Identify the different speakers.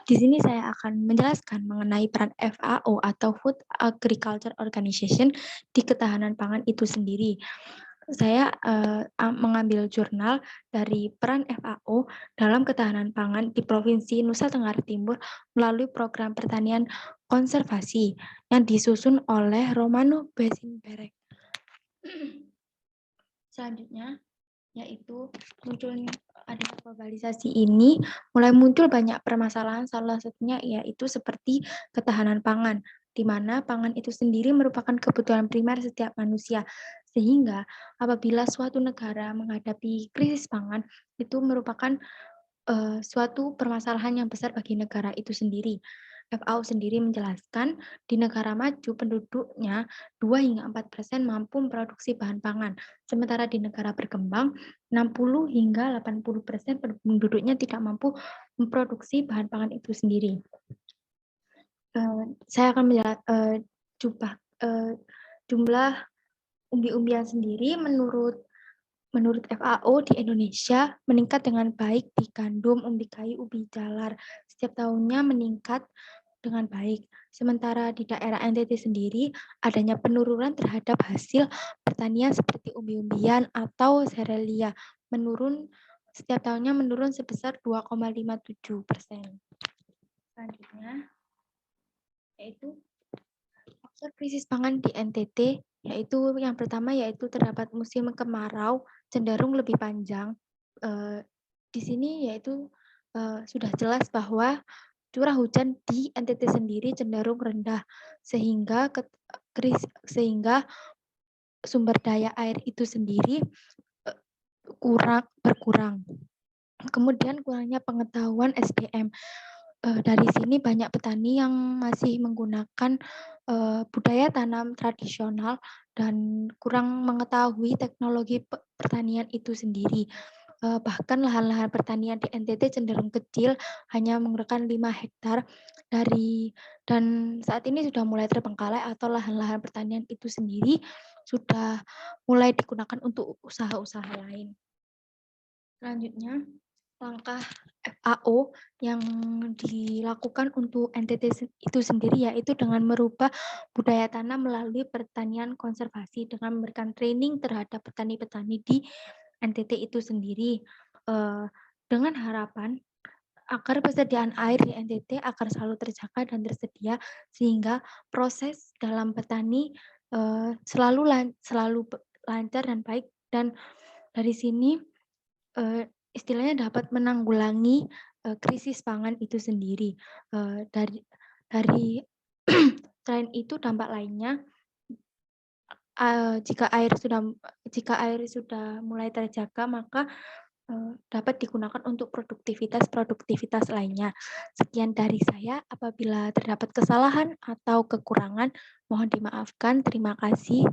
Speaker 1: Di sini saya akan menjelaskan mengenai peran FAO atau Food Agriculture Organization di ketahanan pangan itu sendiri. Saya mengambil jurnal dari peran FAO dalam ketahanan pangan di Provinsi Nusa Tenggara Timur melalui program pertanian konservasi yang disusun oleh Romano Bezinberg. Selanjutnya, yaitu munculnya adanya globalisasi ini mulai muncul banyak permasalahan, salah satunya yaitu seperti ketahanan pangan, di mana pangan itu sendiri merupakan kebutuhan primer setiap manusia. Sehingga apabila suatu negara menghadapi krisis pangan, itu merupakan suatu permasalahan yang besar bagi negara itu sendiri. FAO sendiri menjelaskan di negara maju penduduknya 2 hingga 4% mampu memproduksi bahan pangan, sementara di negara berkembang 60 hingga 80% penduduknya tidak mampu memproduksi bahan pangan itu sendiri. Saya akan jumlah umbi-umbian sendiri menurut FAO di Indonesia meningkat dengan baik di gandum, umbi kayu, ubi jalar. Setiap tahunnya meningkat dengan baik. Sementara di daerah NTT sendiri adanya penurunan terhadap hasil pertanian seperti umbi-umbian atau serealia setiap tahunnya menurun sebesar 2,57%. Selanjutnya yaitu faktor krisis pangan di NTT, yaitu yang pertama yaitu terdapat musim kemarau cenderung lebih panjang. Di sini yaitu sudah jelas bahwa curah hujan di NTT sendiri cenderung rendah sehingga sumber daya air itu sendiri berkurang. Kemudian kurangnya pengetahuan SDM. Dari sini banyak petani yang masih menggunakan budaya tanam tradisional dan kurang mengetahui teknologi pertanian itu sendiri. Bahkan lahan-lahan pertanian di NTT cenderung kecil, hanya menggunakan 5 hektar dan saat ini sudah mulai terbengkalai atau lahan-lahan pertanian itu sendiri sudah mulai digunakan untuk usaha-usaha lain. Selanjutnya, langkah FAO yang dilakukan untuk NTT itu sendiri yaitu dengan merubah budaya tanam melalui pertanian konservasi dengan memberikan training terhadap petani-petani di NTT itu sendiri dengan harapan agar persediaan air di NTT akan selalu terjaga dan tersedia sehingga proses dalam petani selalu lancar dan baik, dan dari sini istilahnya dapat menanggulangi krisis pangan itu sendiri. Dari selain itu dampak lainnya, jika air sudah mulai terjaga maka dapat digunakan untuk produktivitas lainnya. Sekian dari saya. Apabila terdapat kesalahan atau kekurangan, mohon dimaafkan. Terima kasih.